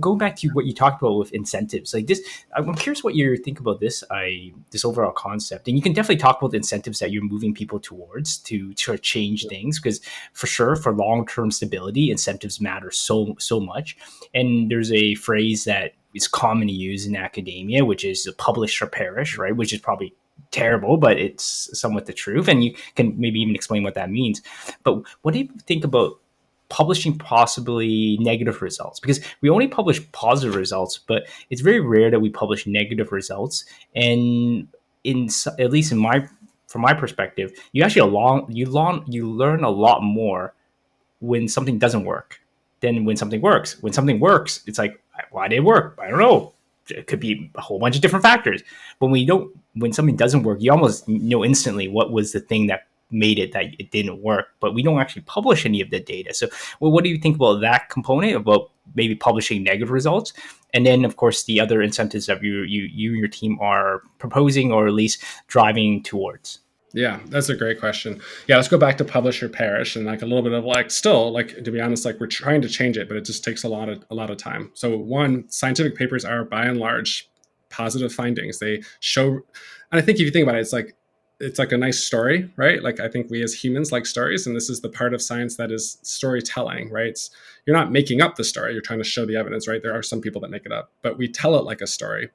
Go back to what you talked about with incentives, like this. I'm curious what you think about this overall concept, and you can definitely talk about the incentives that you're moving people towards to change things, because for sure, for long term stability, incentives matter so much. And there's a phrase that is commonly used in academia, which is publish or perish, right? Which is probably terrible, but it's somewhat the truth. And you can maybe even explain what that means. But what do you think about publishing possibly negative results? Because we only publish positive results, but it's very rare that we publish negative results. And at least in my from my perspective, you actually you learn a lot more when something doesn't work than when something works. When something works, it's like, why did it work? I don't know. It could be a whole bunch of different factors. But when something doesn't work, you almost know instantly what was the thing that made it that it didn't work, but we don't actually publish any of the data. So, well, what do you think about that component, about maybe publishing negative results? And then, of course, the other incentives that you and your team are proposing, or at least driving towards. Yeah, that's a great question. Yeah, let's go back to publish or perish, and like a little bit of like, still, like, to be honest, like we're trying to change it, but it just takes a lot of time. So one, scientific papers are by and large positive findings. They show, and I think if you think about it, it's like a nice story, right? Like, I think we as humans like stories, and this is the part of science that is storytelling, right? You're not making up the story, you're trying to show the evidence, right? There are some people that make it up, but we tell it like a story.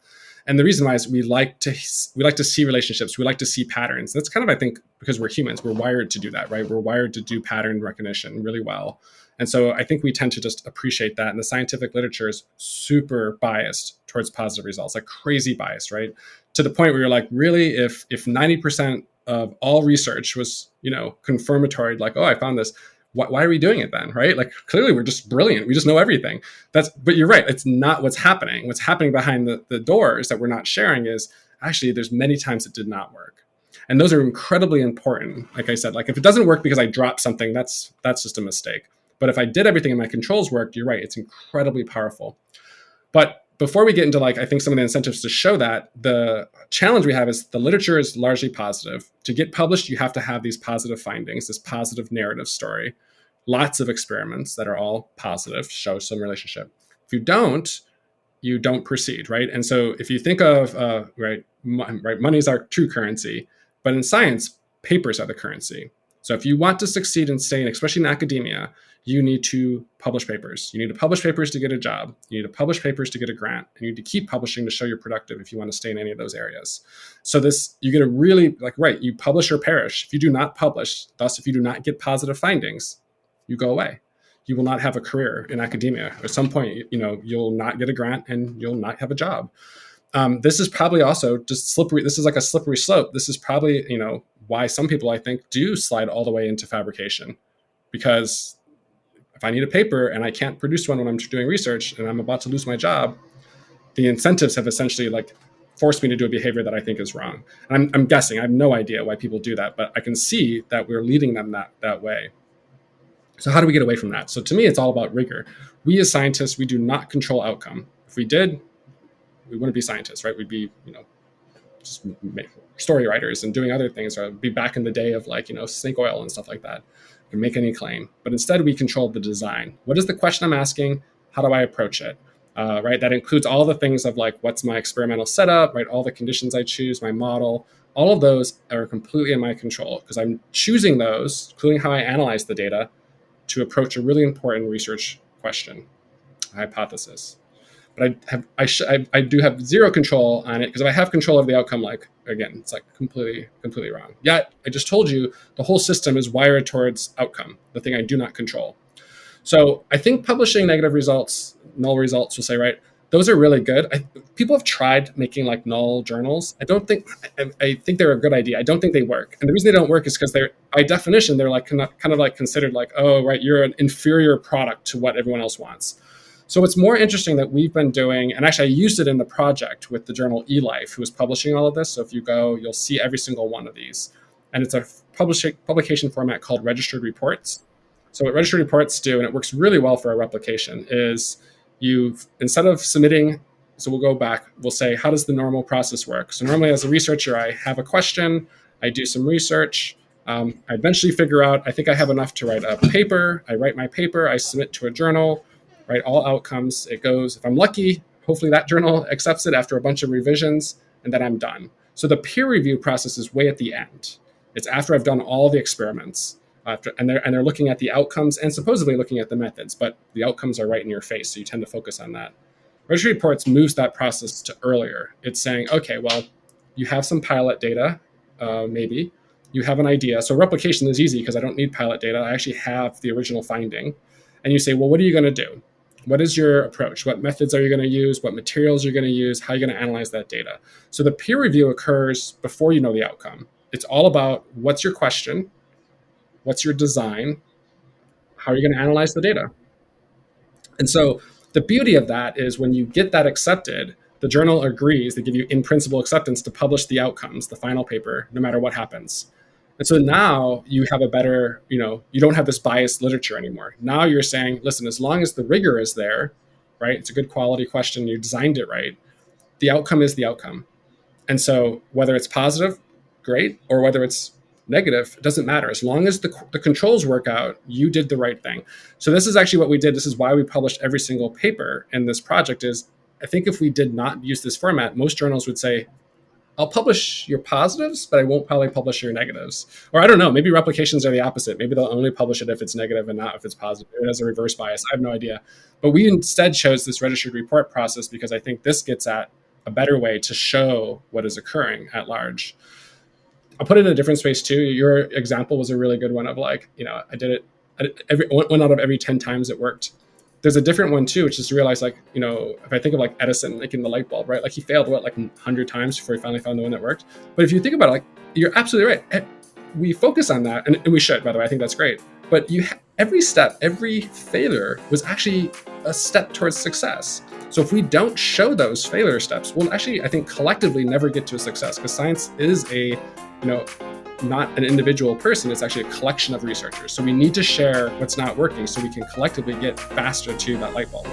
And the reason why is we like to see relationships, we like to see patterns. That's kind of, I think, because we're humans, we're wired to do that, right? We're wired to do pattern recognition really well. And so I think we tend to just appreciate that. And the scientific literature is super biased towards positive results, like crazy biased, right? To the point where you're like, really, if 90% of all research was, confirmatory, like, oh, I found this, why are we doing it then, right? Like, clearly we're just brilliant. We just know everything. But you're right. It's not what's happening. What's happening behind the doors that we're not sharing is actually there's many times it did not work. And those are incredibly important. Like I said, like if it doesn't work because I dropped something, that's just a mistake. But if I did everything and my controls worked, you're right. It's incredibly powerful. But before we get into I think some of the incentives to show that, the challenge we have is the literature is largely positive. To get published, you have to have these positive findings, this positive narrative story, lots of experiments that are all positive, show some relationship. If you don't proceed, right? And so if you think of, money is our true currency, but in science, papers are the currency. So if you want to succeed in staying, especially in academia, you need to publish papers. You need to publish papers to get a job. You need to publish papers to get a grant. And you need to keep publishing to show you're productive if you want to stay in any of those areas. So you get a really, you publish or perish. If you do not publish, thus if you do not get positive findings, you go away. You will not have a career in academia. At some point, you'll not get a grant and you'll not have a job. This is probably also just slippery. This is like a slippery slope. This is probably, why some people, I think, do slide all the way into fabrication. Because if I need a paper and I can't produce one when I'm doing research and I'm about to lose my job, the incentives have essentially forced me to do a behavior that I think is wrong. And I'm guessing, I have no idea why people do that, but I can see that we're leading them that way. So how do we get away from that? So to me, it's all about rigor. We as scientists, we do not control outcome. If we did, we wouldn't be scientists, right? We'd be, just story writers and doing other things, or be back in the day of snake oil and stuff like that, and make any claim. But instead, we control the design. What is the question I'm asking? How do I approach it? Right? That includes all the things of what's my experimental setup, right? All the conditions I choose, my model, all of those are completely in my control because I'm choosing those, including how I analyze the data, to approach a really important research question, a hypothesis. But I do have zero control on it, because if I have control of the outcome, again, it's completely wrong. Yet I just told you the whole system is wired towards outcome, the thing I do not control. So I think publishing negative results, null results, we'll say, right, those are really good. People have tried making null journals. I think they're a good idea. I don't think they work. And the reason they don't work is because they're, by definition, they're considered oh, right, you're an inferior product to what everyone else wants. So what's more interesting that we've been doing, and actually I used it in the project with the journal eLife, who is publishing all of this. So if you go, you'll see every single one of these. And it's a publication format called registered reports. So what registered reports do, and it works really well for our replication, is instead of submitting, so we'll go back, we'll say, how does the normal process work? So normally as a researcher, I have a question, I do some research, I eventually figure out, I think I have enough to write a paper, I write my paper, I submit to a journal, right? All outcomes, it goes, if I'm lucky, hopefully that journal accepts it after a bunch of revisions, and then I'm done. So the peer review process is way at the end. It's after I've done all the experiments, and they're looking at the outcomes and supposedly looking at the methods, but the outcomes are right in your face, so you tend to focus on that. Registry reports moves that process to earlier. It's saying, okay, well, you have some pilot data, maybe. You have an idea. So replication is easy because I don't need pilot data. I actually have the original finding. And you say, well, what are you going to do? What is your approach? What methods are you going to use? What materials you're going to use? How are you going to analyze that data? So the peer review occurs before you know the outcome. It's all about what's your question? What's your design? How are you going to analyze the data? And so the beauty of that is when you get that accepted, the journal agrees, they give you in principle acceptance to publish the outcomes, the final paper, no matter what happens. And so now you have a better, you don't have this biased literature anymore. Now you're saying, listen, as long as the rigor is there, right? It's a good quality question, you designed it right, the outcome is the outcome. And so whether it's positive, great, or whether it's negative, it doesn't matter. As long as the controls work out, you did the right thing. So this is actually what we did. This is why we published every single paper in this project is, I think if we did not use this format, most journals would say, I'll publish your positives, but I won't probably publish your negatives. Or I don't know, maybe replications are the opposite. Maybe they'll only publish it if it's negative and not if it's positive. It has a reverse bias. I have no idea. But we instead chose this registered report process because I think this gets at a better way to show what is occurring at large. I'll put it in a different space too. Your example was a really good one of like, I did it one out of every 10 times it worked. There's a different one too, which is to realize like, if I think of like Edison making the light bulb, right? Like he failed like 100 times before he finally found the one that worked. But if you think about it, like you're absolutely right. We focus on that and we should, by the way, I think that's great. But every step, every failure was actually a step towards success. So if we don't show those failure steps, we'll actually, I think collectively never get to a success because science is not an individual person, it's actually a collection of researchers. So we need to share what's not working so we can collectively get faster to that light bulb.